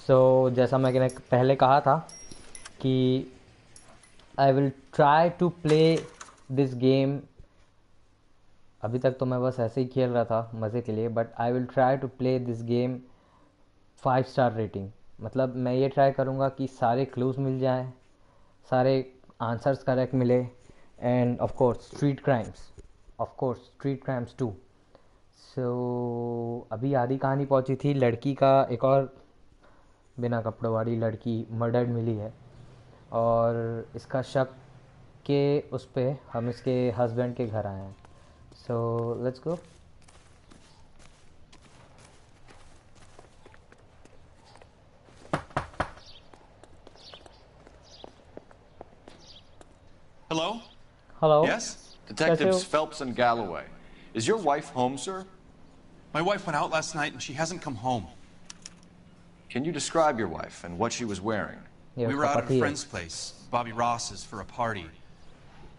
जैसा मैंने पहले कहा था कि I will try to play this game. अभी तक तो मैं बस ऐसे ही खेल रहा था मज़े के लिए, but I will try to play this game 5 star rating. मतलब मैं ये ट्राई करूँगा कि सारे क्लूज मिल जाएं, सारे आंसर्स करेक्ट मिले, and of course street crimes too. अभी आधी कहानी पहुंची थी, लड़की का एक और बिना कपड़ों वाली लड़की मर्डर्ड मिली है, और इसका शक के उस पे हम इसके हस्बैंड के घर आए हैं। Let's go. Hello? Hello. Yes? कैसे हो? Detectives Phelps and Galloway. Is your wife home, sir? My wife went out last night and she hasn't come home. Can you describe your wife and what she was wearing? ये We were उसका out at पति a है। friend's place, Bobby Ross's, for a party.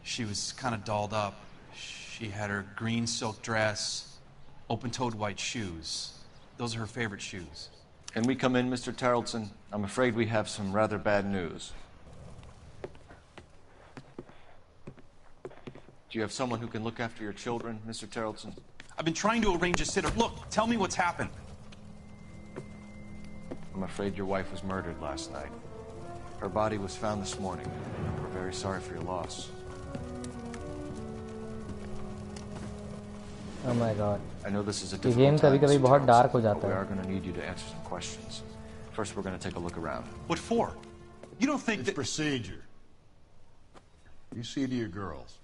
She was kind of dolled up. She had her green silk dress, open-toed white shoes. Those are her favorite shoes. Can we come in, Mr. Tarleton? I'm afraid we have some rather bad news. Do you have someone who can look after your children, Mr. Tarleton? I've been trying to arrange a sitter. Look, tell me what's happened. I'm afraid your wife was murdered last night. Her body was found this morning. We're very sorry for your loss. Oh my god, I know this is a ये difficult game time, कभी-कभी Mr. बहुत dark Tarleton, हो जाता but we है। are going to need you to answer some questions. First, we're going to take a look around. What for? You don't think It's that... procedure. You see to your girls.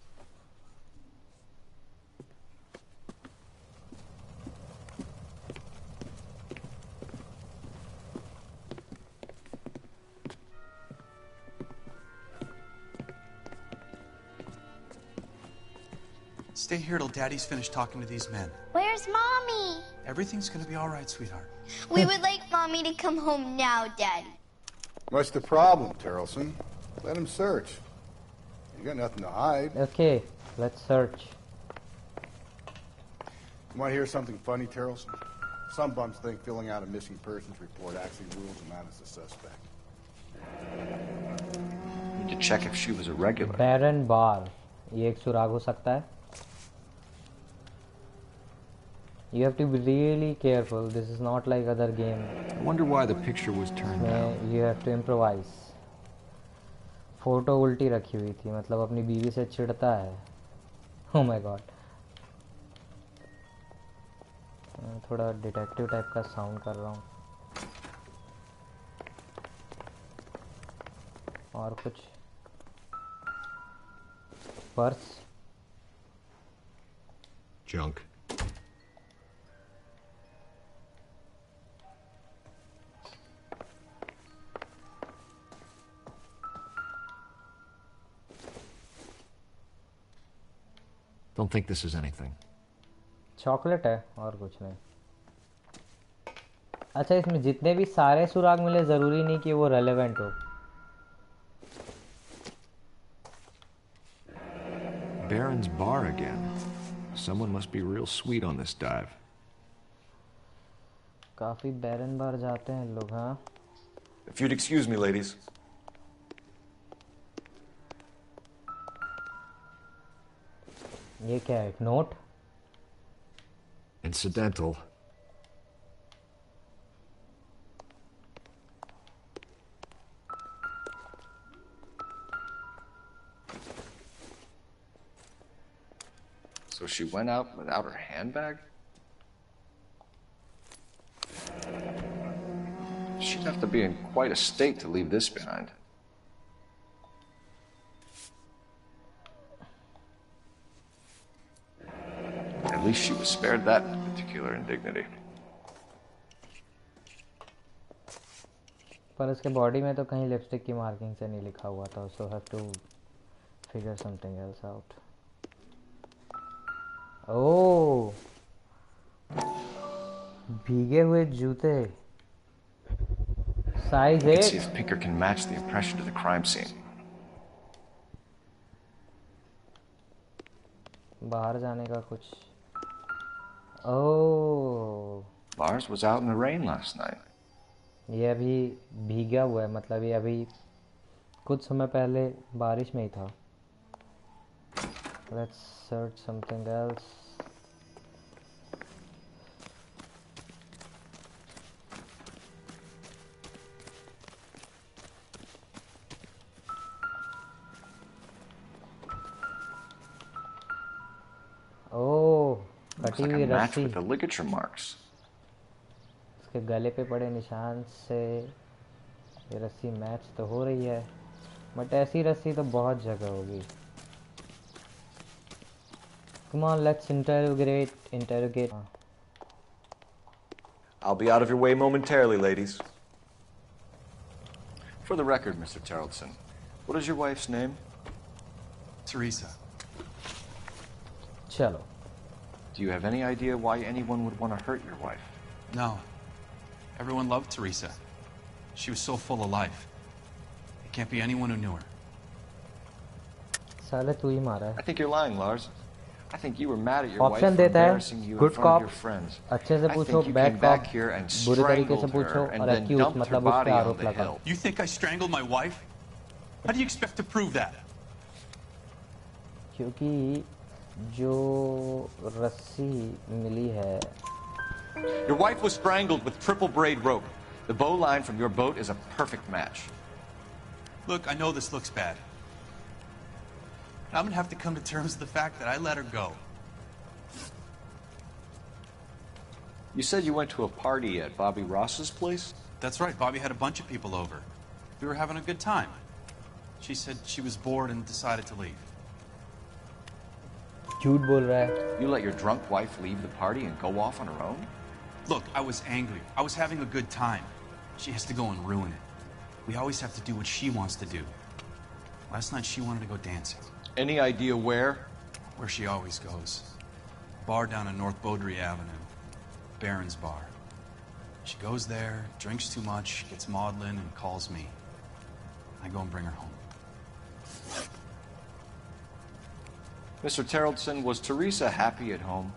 Stay here till Daddy's finished talking to these men. Where's Mommy? Everything's gonna be all right, sweetheart. We would like Mommy to come home now, Daddy. What's the problem, Tarleton? Let him search. You got nothing to hide. Okay, let's search. You want to hear something funny, Tarleton? Some bums think filling out a missing persons report actually rules him out as a suspect. Need to check if she was a regular. बैरन बार, ये एक सुराग हो सकता है। You have to be really careful. This is not like other game. I wonder why the picture was turned down. You have to improvise. Photo उल्टी रखी हुई थी, मतलब अपनी बीवी से चिढ़ता है। Oh my god. थोड़ा डिटेक्टिव टाइप का साउंड कर रहा हूँ। और कुछ purse, Junk. Don't think this is anything. Chocolate है और कुछ नहीं। अच्छा, इसमें जितने भी सारे सुराग मिले ज़रूरी नहीं कि वो रेलेवेंट हो। Baron's bar again. Someone must be real sweet on this dive. काफ़ी बैरन बार जाते हैं लोग। हाँ, If you'd excuse me, ladies. ये क्या है? एक note? Incidental. So she went out without her handbag? She'd have to be in quite a state to leave this behind. At least she was spared that particular indignity. पर उसके body में तो कहीं lipstick की marking से नहीं लिखा हुआ था, so have to figure something else out. Oh, भीगे हुए जूते, size You can see 8। if Pinker can match the impression to the crime scene. बाहर जाने का कुछ। ओह, Lars was out in the rain last night. ये अभी भीगा हुआ है, मतलब ये अभी कुछ समय पहले बारिश में ही था. Let's search something else. Oh, Looks कटी like a हुई match रस्सी. with the ligature marks. उसके गले पे पड़े निशान से ये रस्सी मैच तो हो रही है, बट ऐसी रस्सी तो बहुत जगह होगी. Come on, let's interrogate. I'll be out of your way momentarily, ladies. For the record, Mr. Terrelson, what is your wife's name? Teresa. चलो. Do you have any idea why anyone would want to hurt your wife? No. Everyone loved Teresa. She was so full of life. It can't be anyone who knew her. साले तू ही मारा है. I think you're lying, Lars. I think you were mad at your wife option for देता है. embarrassing you in good front of your cop friends. अच्छे से I पूछो, think you bad came cop back here and बुरे तरीके से strangled पूछो, her and और then एक्यूज dumped her मतलब उस body पे on आरोप the लगाओ. hill. You think I strangled my wife? How do you expect to prove that? क्योंकि जो रस्सी मिली है. Your wife was strangled with triple braid rope. The bow line from your boat is a perfect match. Look, I know this looks bad. I'm gonna have to come to terms with the fact that I let her go. You said you went to a party at Bobby Ross's place? That's right, Bobby had a bunch of people over. We were having a good time. She said she was bored and decided to leave. झूठ बोल रहा है. You let your drunk wife leave the party and go off on her own? Look, I was angry. I was having a good time. She has to go and ruin it. We always have to do what she wants to do. Last night she wanted to go dancing. Any idea where? Where she always goes. Bar down on North Beaudry Avenue. Baron's Bar. She goes there, drinks too much, gets maudlin, and calls me. I go and bring her home. Mr. Terrelson, was Teresa happy at home?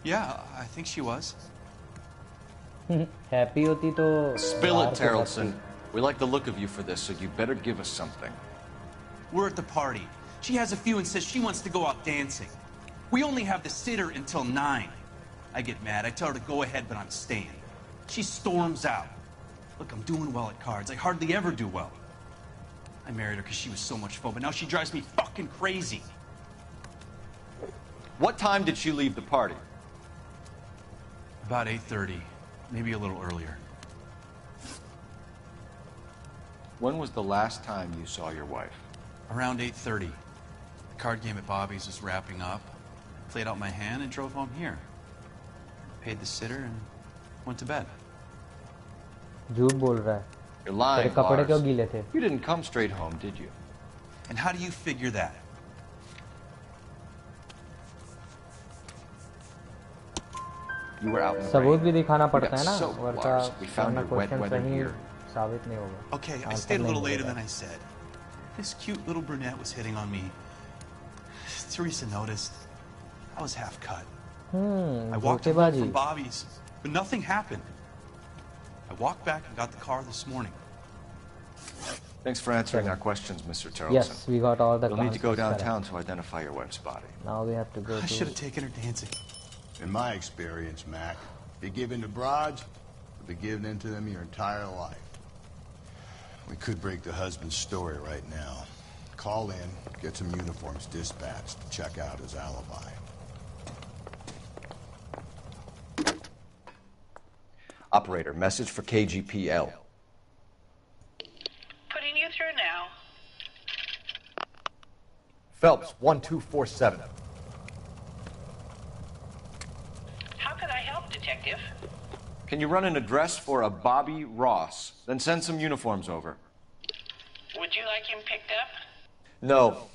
Yeah, I think she was. Happy होती तो Spill बाहर it, से Terrelson. भागती. We like the look of you for this, so you better give us something. We're at the party. She has a few and says she wants to go out dancing. We only have the sitter until 9. I get mad. I tell her to go ahead, but I'm staying. She storms out. Look, I'm doing well at cards. I hardly ever do well. I married her because she was so much fun, but now she drives me fucking crazy. What time did she leave the party? About 8:30, maybe a little earlier. When was the last time you saw your wife? Around 8:30. The card game at Bobby's was wrapping up. Played out my hand and drove home here. Paid the sitter and went to bed. झूठ बोल रहा है. You're तेरे lying, कपड़े क्यों Lars. गीले थे? You didn't come straight home, did you? And how do you figure that? You were out in the सबूत rain. भी दिखाना We पड़ता got है ना, soaked, वरना Lars. We found वरना your wet क्वेश्चन weather सही gear. साबित नहीं होगा. Okay, I answer stayed a नहीं little later मिलेगा. than I said. This cute little brunette was hitting on me. Teresa noticed. I was half cut. I walked home धोखेबाजी. from Bobby's, but nothing happened. I walked back and got the car this morning. Thanks for answering our questions, Mr. Terrelson. Yes, we got all the We'll need to go answers correct. downtown to identify your wife's body. Now we have to go I should to. have taken her dancing. In my experience, Mac, you give in to broads, you'll be giving in to them your entire life. We could break the husband's story right now. Call in, get some uniforms dispatched, check out his alibi. Operator, message for KGPL. Putting you through now. Phelps, 1247. How could I help, Detective? Can you run an address for a Bobby Ross? Then send some uniforms over. Would you like him picked up? No.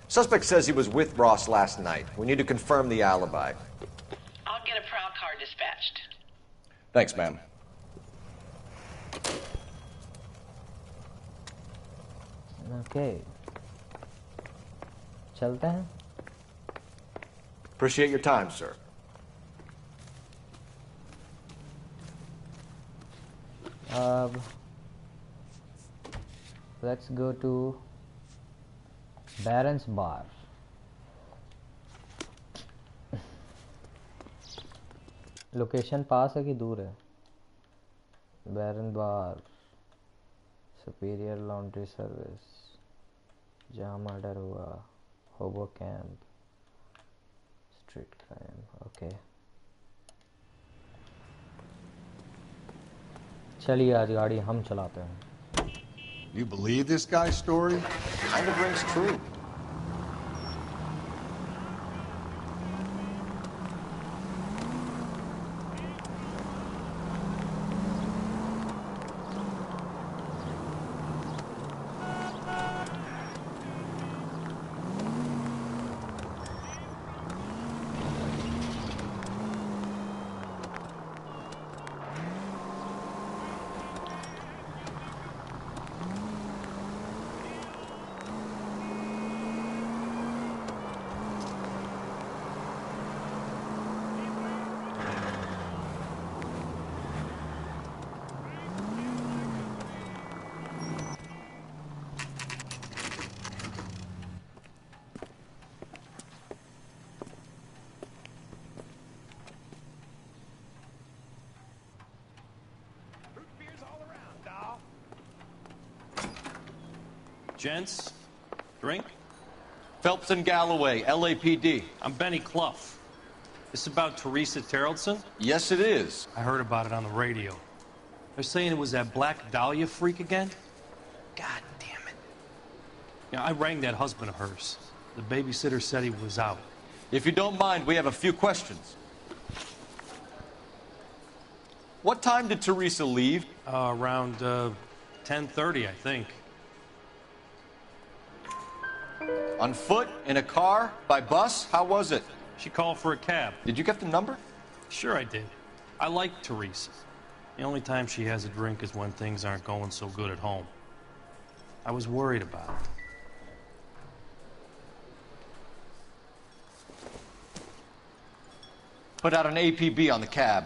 Suspect says he was with Ross last night. We need to confirm the alibi. I'll get a prowl car dispatched. Thanks, ma'am. Okay. चलते हैं. Appreciate your time, sir. Let's go to Baron's Bar. Location पास है कि दूर है? Baron Bar, Superior Laundry Service, जहाँ murder हुआ, Hobo camp, street crime. Okay, चलिए आज गाड़ी हम चलाते हैं. You believe this guy's story? Kind of rings true. Gents, drink? Phelps and Galloway, LAPD. I'm Benny Clough. This about Teresa Terrellson? Yes, it is. I heard about it on the radio. They're saying it was that Black Dahlia freak again? God damn it. Yeah, I rang that husband of hers. The babysitter said he was out. If you don't mind, we have a few questions. What time did Teresa leave? Around 10:30, I think. On foot? In a car? By bus? How was it? She called for a cab. Did you get the number? Sure I did. I like Teresa. The only time she has a drink is when things aren't going so good at home. I was worried about it. Put out an APB on the cab.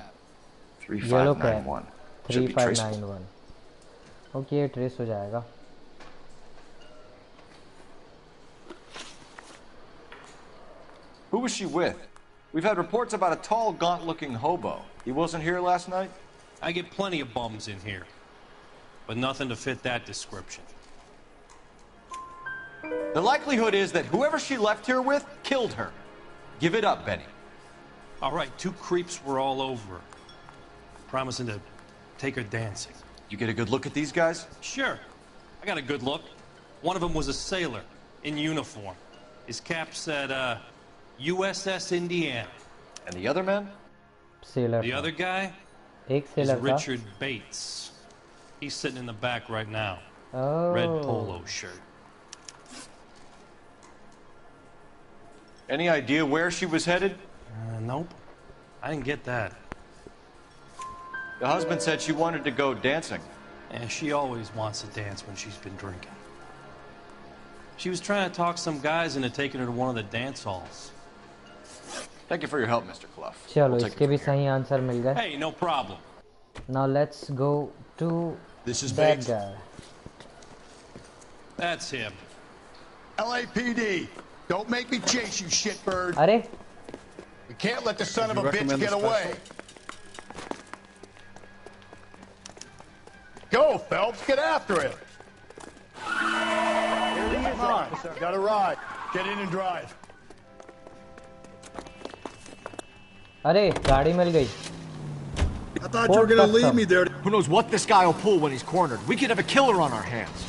Yellow cab 3591. Should be traceable. 3591. Okay, trace हो जाएगा. Who was she with? We've had reports about a tall, gaunt-looking hobo. He wasn't here last night? I get plenty of bums in here, but nothing to fit that description. The likelihood is that whoever she left here with killed her. Give it up, Benny. All right, two creeps were all over her, promising to take her dancing. You get a good look at these guys? Sure, I got a good look. One of them was a sailor, in uniform. His cap said, USS Indiana. And the other man? Seller. The other guy एक is seller था. Richard Bates. He's sitting in the back right now. Oh. Red polo shirt. Any idea where she was headed? Nope. I didn't get that. The husband said she wanted to go dancing. And she always wants to dance when she's been drinking. She was trying to talk some guys into taking her to one of the dance halls. Thank you for your help, Mr. Clough. चलो, We'll take इसके it भी from सही here. Answer मिल गए. Hey, no problem. Now let's go to This is that Bates. guy. That's him. LAPD, don't make me chase you, shitbird. अरे, We can't let the son of a you bitch recommend get the away. Go, Phelps, get after him. Come on, got a ride. Get in and drive. अरे गाड़ी मिल गई. I thought you were gonna leave me there. Who knows what this guy will pull when he's cornered? We could have a killer on our hands.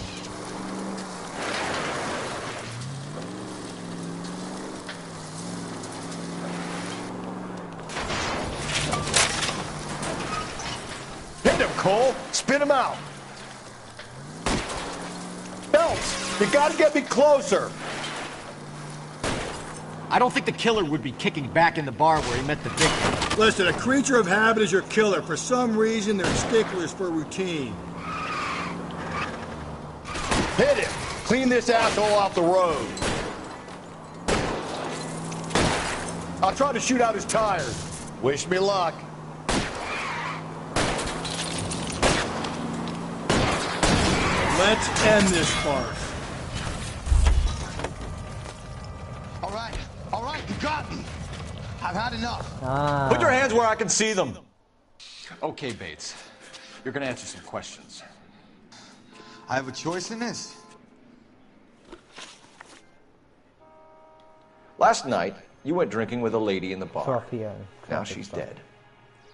Hit him, Cole. Spin him out. Phelps, you gotta get me closer. I don't think the killer would be kicking back in the bar where he met the victim. Listen, a creature of habit is your killer. For some reason, they're sticklers for routine. Hit him. Clean this asshole off the road. I'll try to shoot out his tires. Wish me luck. Let's end this part. All right, you got me. I've had enough. Put your hands where I can see them. Okay, Bates. You're gonna answer some questions. I have a choice in this. Last night, you went drinking with a lady in the bar. Trophy. Now she's dead.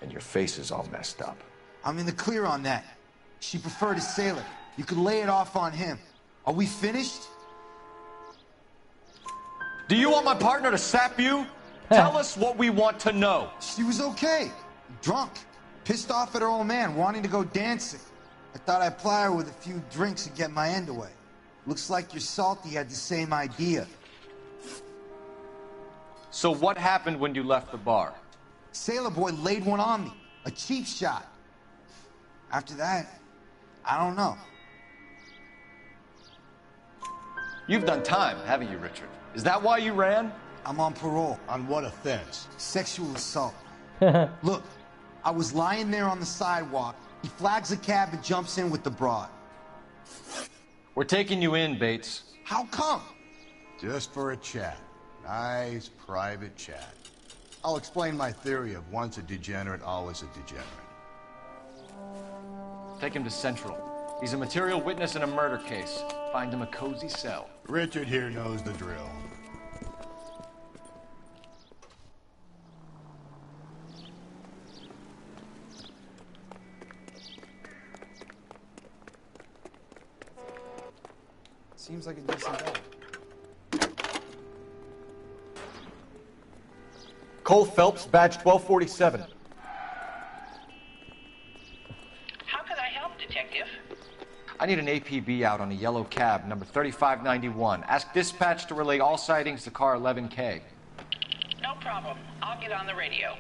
And your face is all messed up. I'm in the clear on that. She preferred a sailor. You could lay it off on him. Are we finished? Do you want my partner to sap you? Tell us what we want to know. She was okay. Drunk. Pissed off at her old man, wanting to go dancing. I thought I'd ply her with a few drinks and get my end away. Looks like your Salty had the same idea. So what happened when you left the bar? Sailor boy laid one on me. A cheap shot. After that, I don't know. You've done time, haven't you, Richard? Is that why you ran? I'm on parole. On what offense? Sexual assault. Look, I was lying there on the sidewalk. He flags a cab and jumps in with the broad. We're taking you in, Bates. How come? Just for a chat. Nice private chat. I'll explain my theory of once a degenerate, always a degenerate. Take him to Central. He's a material witness in a murder case. Find him a cozy cell. Richard here knows the drill. Seems like a decent guy. Cole Phelps, badge 1247. How can I help, Detective? I need an APB out on a yellow cab, number 3591. Ask dispatch to relay all sightings to car 11K. No problem. I'll get on the radio.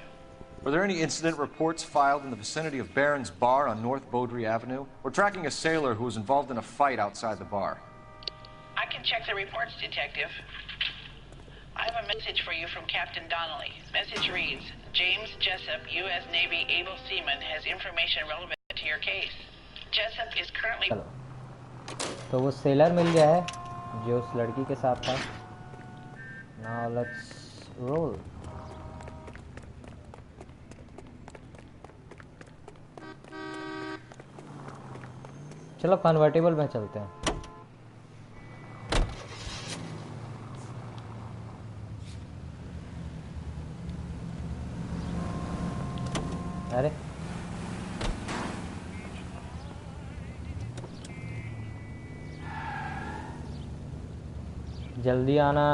Were there any incident reports filed in the vicinity of Barron's Bar on North Beaudry Avenue? We're tracking a sailor who was involved in a fight outside the bar. I can check the reports, Detective. I have a message for you from Captain Donnelly. Message reads, James Jessup, U.S. Navy able seaman, has information relevant to your case. Jessup is currently... तो वो seller मिल गया है जो उस लड़की के साथ था. Now let's roll. चलो कन्वर्टेबल में चलते हैं. अरे जल्दी आना.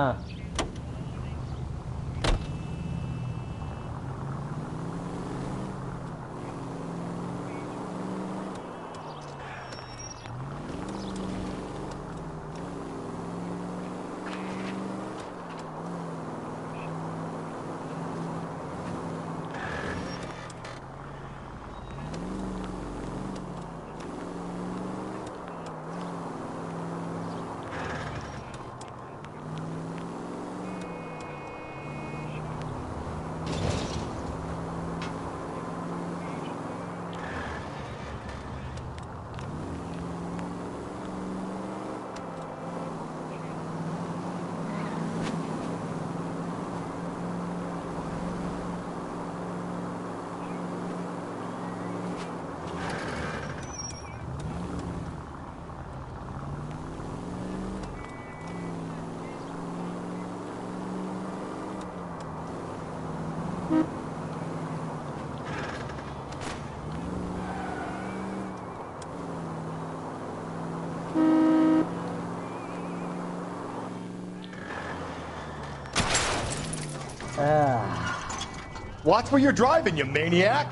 Watch where you're driving, you maniac!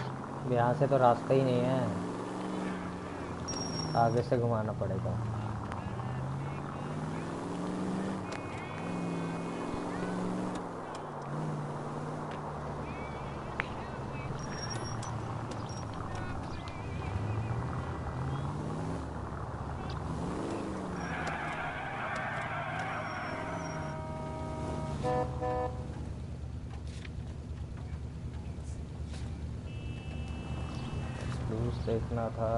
यहाँ से तो रास्ता ही नहीं है. आगे से घुमाना पड़ेगा. देखना था.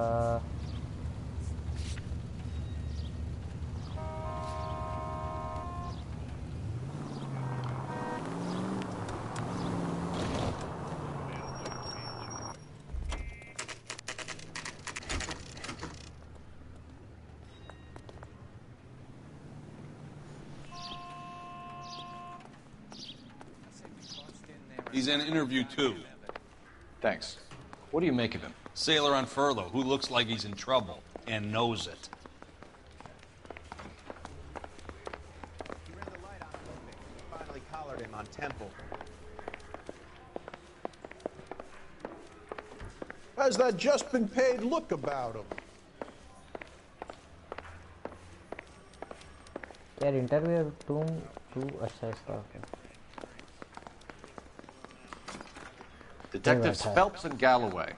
He's in interview 2. Thanks. What do you make of him? Sailor on furlough who looks like he's in trouble and knows it. He ran the light on him. Finally collared him on Temple. Has that just been paid look about him? यार interview तू अच्छा इसका Detectives Phelps and Galloway.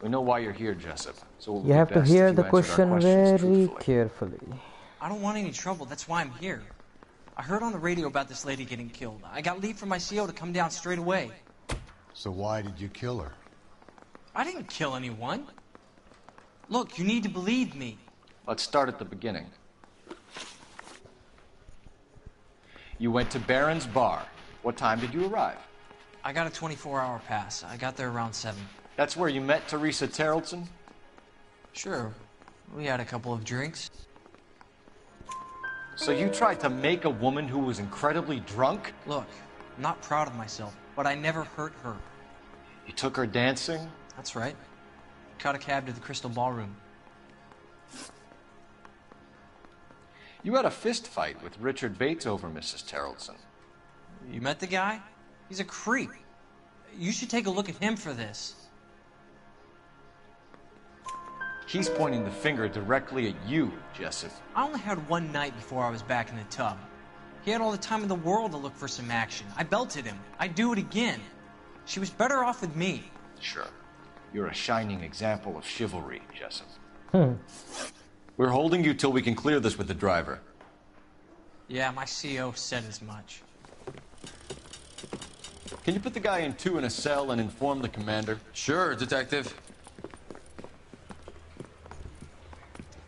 We know why you're here, Jessup. So it would You be have to best hear if the you answered our question questions very truthfully. carefully. I don't want any trouble. That's why I'm here. I heard on the radio about this lady getting killed. I got leave from my CO to come down straight away. So why did you kill her? I didn't kill anyone. Look, you need to believe me. Let's start at the beginning. You went to Barron's Bar. What time did you arrive? I got a 24-hour pass. I got there around 7. That's where you met Teresa Terrelson? Sure. We had a couple of drinks. So you tried to make a woman who was incredibly drunk? Look, I'm not proud of myself, but I never hurt her. You took her dancing? That's right. Caught a cab to the Crystal Ballroom. You had a fist fight with Richard Bates over Mrs. Terrelson. You met the guy? He's a creep. You should take a look at him for this. He's pointing the finger directly at you, Jessup. I only had one night before I was back in the tub. He had all the time in the world to look for some action. I belted him. I'd do it again. She was better off with me. Sure. You're a shining example of chivalry, Jessup. We're holding you till we can clear this with the driver. Yeah, my CO said as much. Can you put the guy in 2 in a cell and inform the commander? Sure, Detective.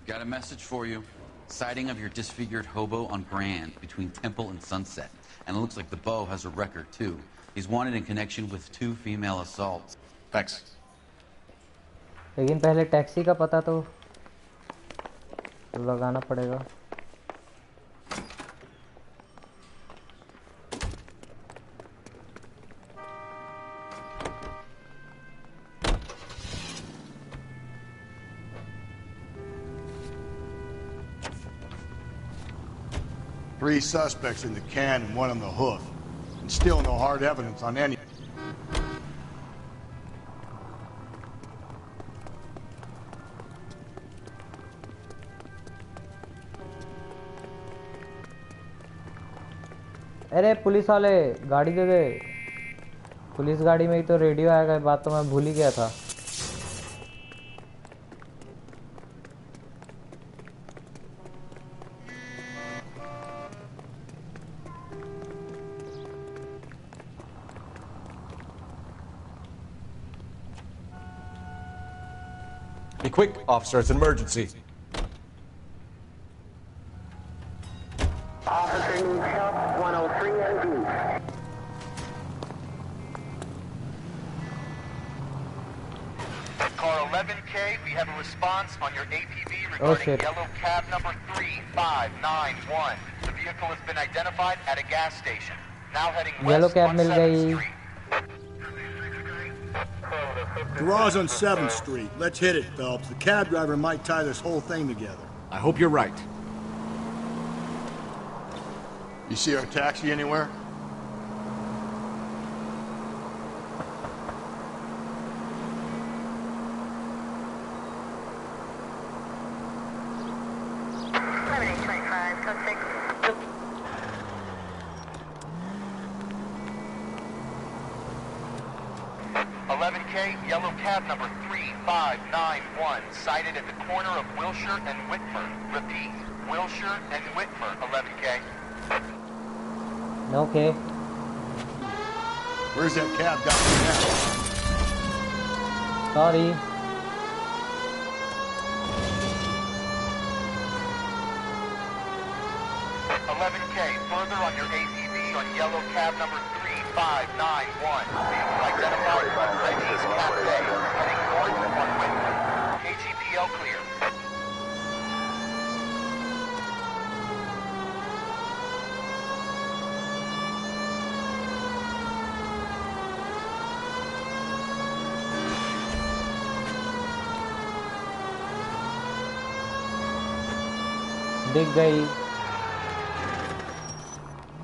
Got a message for you. Sighting of your disfigured hobo on Grand between Temple and Sunset. And it looks like the Beau has a record, too. He's wanted in connection with 2 female assaults. Thanks. लेकिन पहले taxi का पता तो लगाना पड़ेगा. Three suspects in the can and 1 on the hoof. And still no hard evidence on any. अरे police वाले गाड़ी दे दे. पुलिस गाड़ी में ही तो रेडियो आएगा. ये बात तो मैं भूल ही गया था. Be quick, officer. It's an emergency. Officer needs help, 103 and B. Car 11K, we have a response on your APB regarding yellow cab number 3591. The vehicle has been identified at a gas station. Now heading Yellow west cab on mill 7th गई. Street. Garage on 7th Street. Let's hit it, Phelps. The cab driver might tie this whole thing together. I hope you're right. You see our taxi anywhere? Yellow cab number 3591, sighted at the corner of Wilshire and Whitmer. Repeat, Wilshire and Whitmer, 11K. Okay. Where's that cab got now? Sorry. Further on your ATV on yellow cab number 3591. Vehicle identified by Reggie's Cafe, heading north on Whitman. KGPL clear. दिख गई।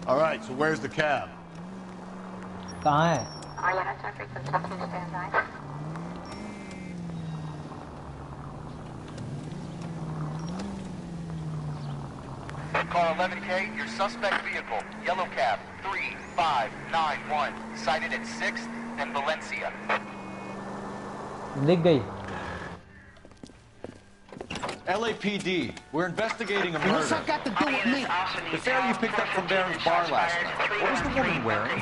All right, so where's the cab? कहाँ है? Car 11K, your suspect vehicle, yellow cab, 3591, sighted at 6th and Valencia. दिख गई। LAPD, we're investigating a murder. What's that got to do with me? The fare you picked up from Barron's bar last night. What was the woman wearing?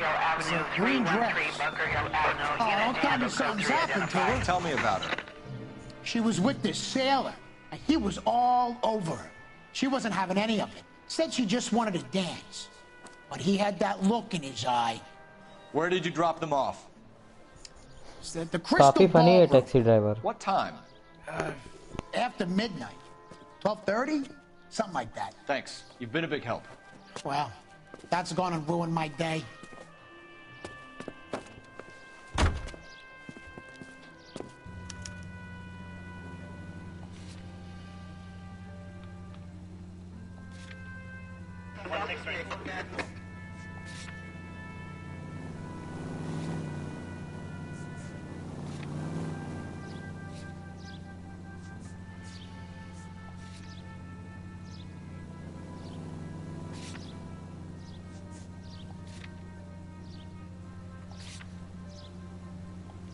Green dress. Oh, don't tell me something's happened to her. Tell me about her. She was with this sailor, and he was all over her. She wasn't having any of it. Said she just wanted to dance. But he had that look in his eye. Where did you drop them off? The Crystal काफी funny है Ballroom. taxi driver। What time? After midnight. 12:30? Something like that. Thanks. You've been a big help. Well, that's gonna ruin my day.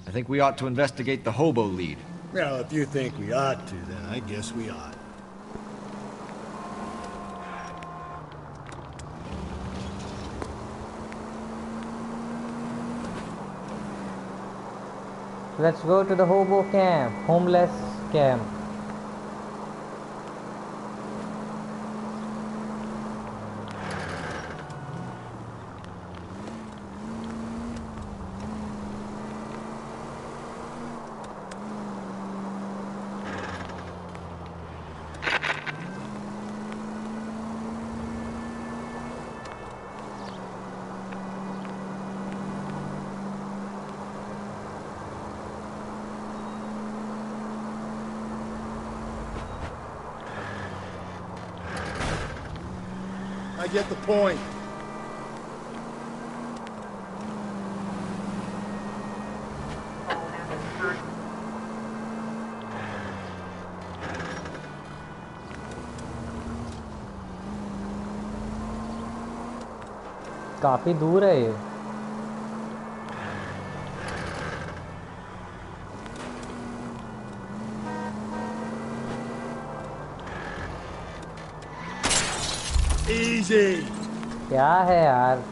I think we ought to investigate the hobo lead. Well, if you think we ought to, then I guess we ought. Let's go to the hobo camp, homeless camp. I get the point. काफी दूर है ये। Easy. क्या है यार?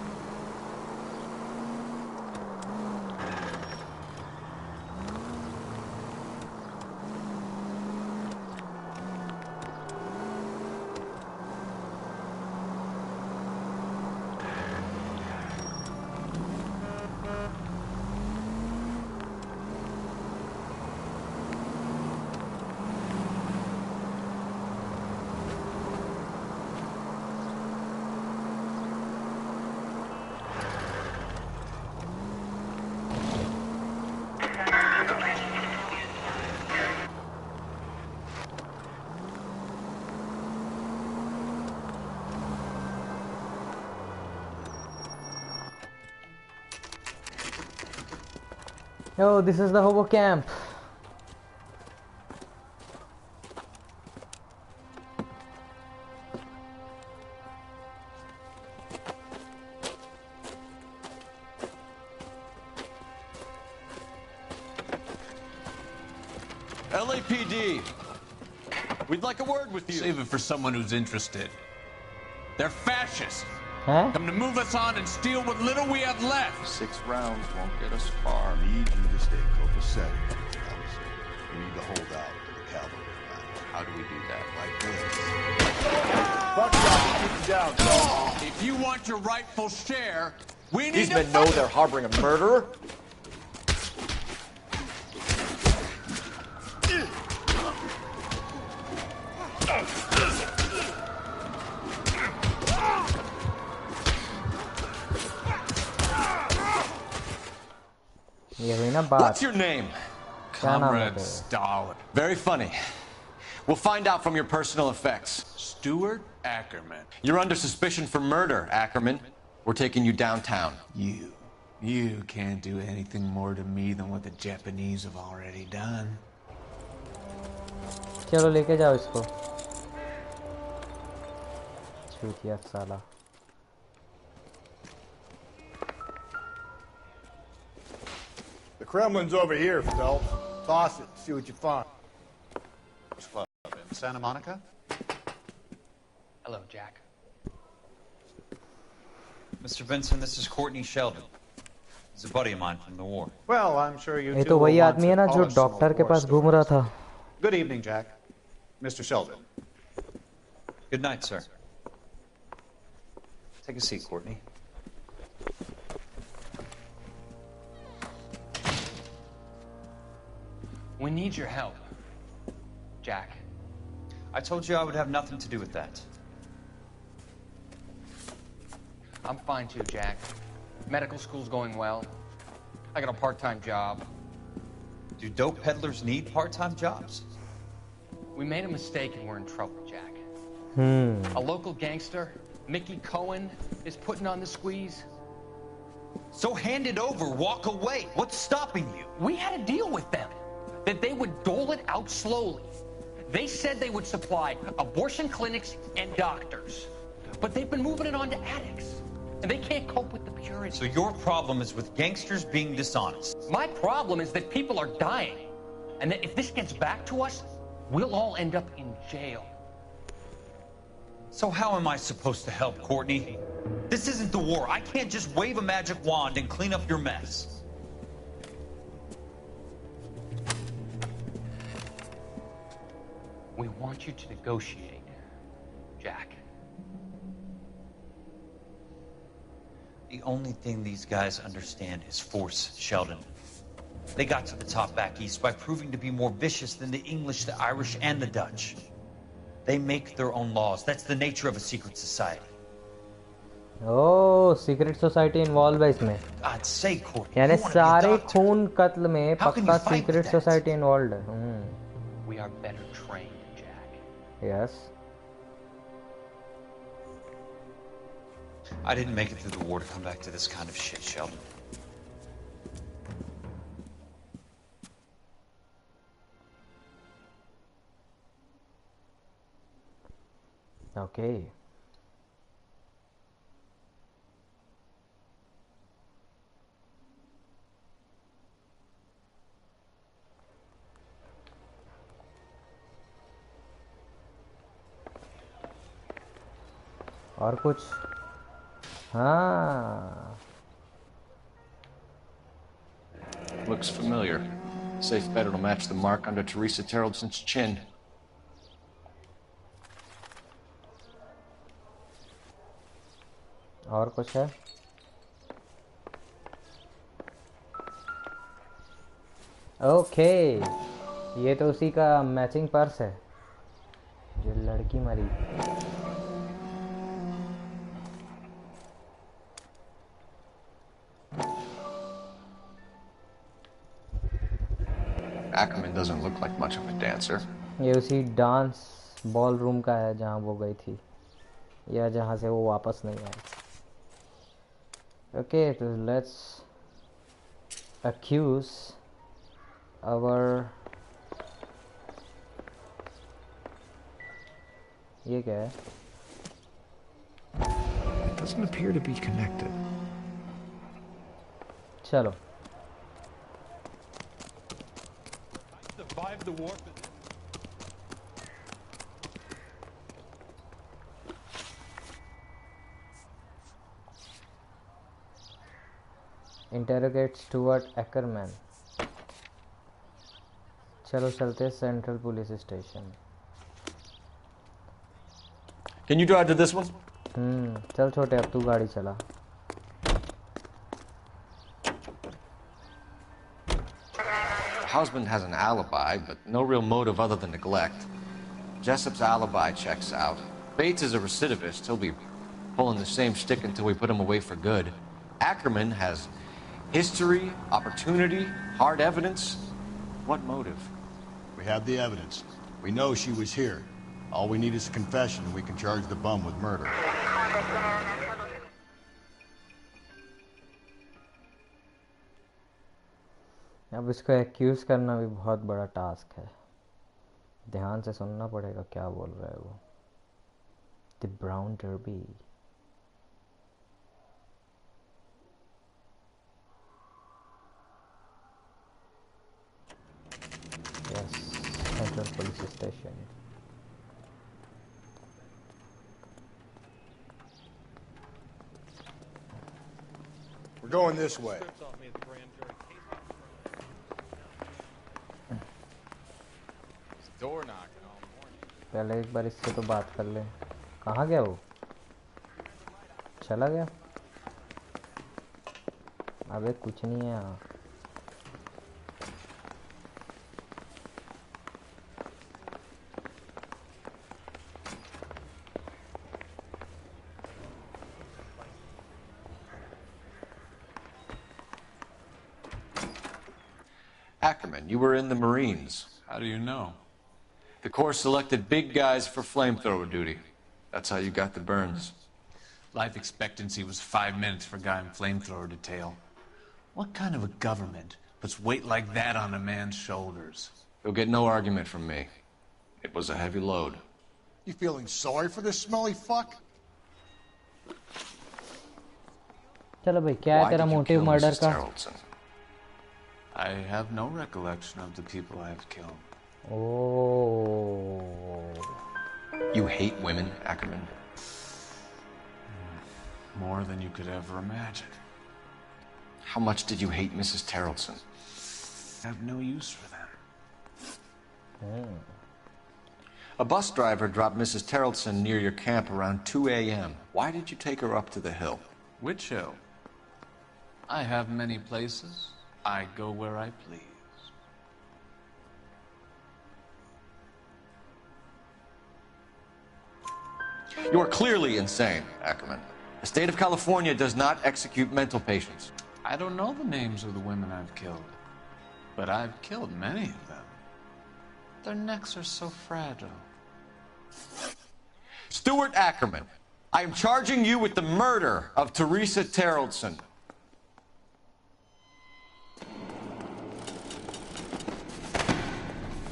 Oh, this is the hobo camp. LAPD, we'd like a word with you. Save it for someone who's interested. They're fascists. Huh? Come to move us on and steal what little we have left. 6 rounds won't get us far. I need you to stay copacetic. We need to hold out to the cavalry line. How do we do that? Like this. Fuck that, keep them down, son. If you want your rightful share, we need These to men know they're harboring a murderer. ये हुई ना बात। What's your name? क्या नाम है Comrade तेरा? Stalin. Very funny. We'll find out from your personal effects. Stuart Ackerman. You're under suspicion for murder, Ackerman. We're taking you downtown. You can't do anything more to me than what the Japanese have already done. चलो लेके जाओ इसको चूतिया साला The Kremlin's over here, Phelps. Toss it, see what you find. Club in Santa Monica? Hello, Jack. Mr. Vincent, this is Courtney Sheldon. He's a buddy of mine from the war. Well, I'm sure you ये two तो will वही want आदमी है to ना जो polish some doctor old के war पास घूम रहा था Good evening, Jack. Mr. Sheldon. Good night, sir. Take a seat, Courtney. We need your help, Jack. I told you I would have nothing to do with that. I'm fine too, Jack. Medical school's going well. I got a part-time job. Do dope peddlers need part-time jobs? We made a mistake and we're in trouble, Jack. A local gangster, Mickey Cohen, is putting on the squeeze. So hand it over, walk away. What's stopping you? We had a deal with them that they would dole it out slowly. They said they would supply abortion clinics and doctors, but they've been moving it on to addicts, and they can't cope with the purity. So your problem is with gangsters being dishonest. My problem is that people are dying, and that if this gets back to us, we'll all end up in jail. So how am I supposed to help, Courtney? This isn't the war. I can't just wave a magic wand and clean up your mess. We want you to negotiate, Jack. The only thing these guys understand is force, Sheldon. They got to the top back east by proving to be more vicious than the English, the Irish, and the Dutch. They make their own laws. That's the nature of a secret society. Oh secret society involve है इसमें God's sake, Courtney. यानी You wanna be a सारे doctor. खून कत्ल में How can पक्का you fight secret that? Society involve है We are better trained, Jack. Yes I didn't make it through the war to come back to this kind of shit, Sheldon. Okay और कुछ हाँ Looks familiar. Safe bet it'll match the mark under Teresa Terreldson's chin. और कुछ है okay ये तो उसी का मैचिंग पर्स है जो लड़की मरी Ackerman doesn't look like much of a dancer. ये उसी डांस बॉल रूम का है जहाँ वो गई थी या जहाँ से वो वापस नहीं आई ओके तो लेट्स accuse our ये क्या है It doesn't appear to be connected. चलो Survived the war. Interrogate Stuart एक्करमैन चलो चलते central police station Can you drive to this one? चल छोटे अब तू गाड़ी चला Husband has an alibi, but no real motive other than neglect. Jessup's alibi checks out. Bates is a recidivist. He'll be pulling the same stick until we put him away for good. Ackerman has history, opportunity, hard evidence. What motive? We have the evidence. We know she was here. All we need is a confession and we can charge the bum with murder. अब इसको accused करना भी बहुत बड़ा task है. ध्यान से सुनना पड़ेगा क्या बोल रहा है वो. The brown derby. Yes, central police station. We're going this way. पहले एक बार इससे तो बात कर ले. कहाँ गया वो? चला गया? अबे कुछ नहीं है यहाँ. Ackerman, you were in the Marines. How do you know? The Corps selected big guys for flamethrower duty. That's how you got the burns. Life expectancy was 5 minutes for a guy in flamethrower detail. What kind of a government puts weight like that on a man's shoulders? You'll get no argument from me. It was a heavy load. You feeling sorry for this smelly fuck? चलो भाई क्या है तेरा motive murder का? I have no recollection of the people I have killed. Oh. You hate women, Ackerman? More than you could ever imagine. How much did you hate Mrs. Terrelson? I have no use for them. A bus driver dropped Mrs. Terrelson near your camp around 2 a.m. Why did you take her up to the hill? Which hill? I have many places. I go where I please. You are clearly insane, Ackerman. The state of California does not execute mental patients. I don't know the names of the women I've killed, but I've killed many of them. Their necks are so fragile. Stuart Ackerman, I am charging you with the murder of Teresa Terrelson.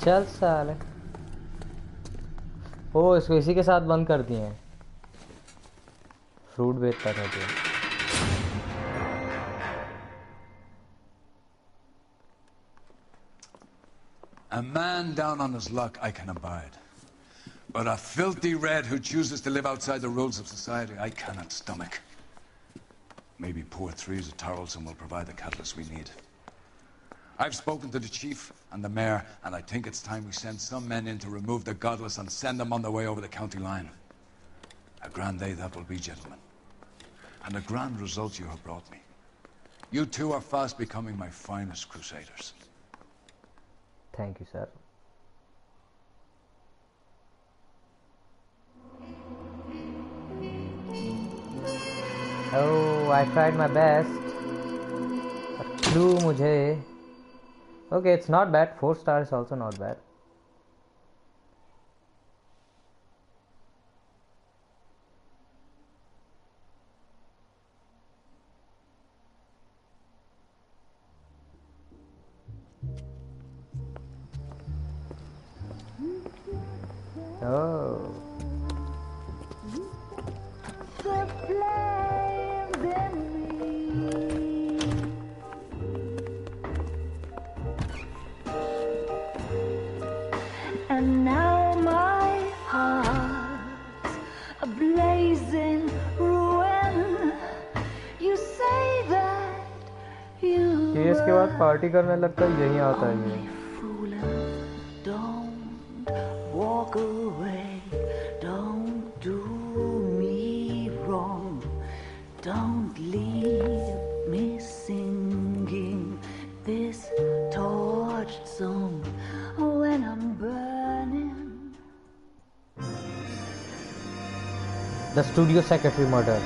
चल साले. ओ इसको इसी के साथ बंद कर दिए हैं. फ्रूट बेचता था तो. A man down on his luck I can abide. But a filthy red who chooses to live outside the rules of society I cannot stomach. Maybe poor Teresa Tarleton will provide the catalyst we need. I've spoken to the chief and the mayor, and I think it's time we send some men in to remove the godless and send them on their way over the county line. A grand day that will be, gentlemen. And a grand result you have brought me. You two are fast becoming my finest crusaders. Thank you, sir. Oh, I tried my best. A clue मुझे. Okay, it's not bad. 4 stars is also not bad. Oh. And now my heart's a blazing ruin. You say that you case के बाद party करने लगता है यहीं आता है ये. don't walk away, don't do me wrong, don't leave me singing this torched song when I'm burning. The Studio Secretary Murder.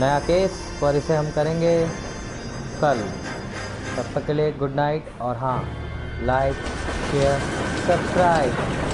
नया केस पर इसे हम करेंगे कल. तब तक के लिए गुड नाइट. और हाँ, लाइक शेयर subscribe.